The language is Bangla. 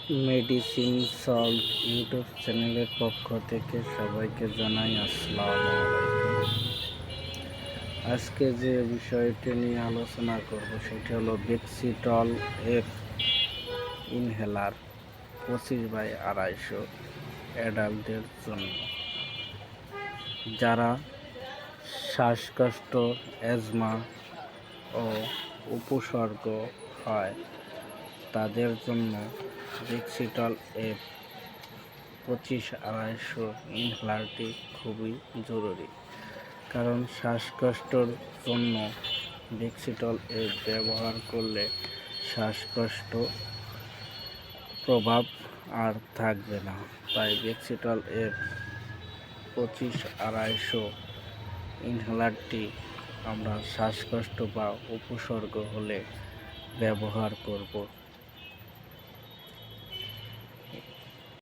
মেডিসিন সল্ভ ইউটিউব চ্যানেলের পক্ষ থেকে সবাইকে জানাই আসসালামু আলাইকুম। আজকে যে বিষয়টি নিয়ে আলোচনা করব সেটি হলো বেক্সিটল এফ ইনহেলার 25/250 অ্যাডাল্টদের জন্য। যারা শ্বাসকষ্ট, অ্যাজমা ও উপসর্গ হয় তাদের জন্য বেক্সিটল এফ 25/250 ইনহেলারটি খুবই জরুরি, কারণ শ্বাসকষ্টর জন্য বেক্সিটল এফ ব্যবহার করলে শ্বাসকষ্ট প্রভাব আর থাকবে না। তাই বেক্সিটল এফ 25/250 ইনহেলারটি আমরা শ্বাসকষ্ট বা উপসর্গ হলে ব্যবহার করব।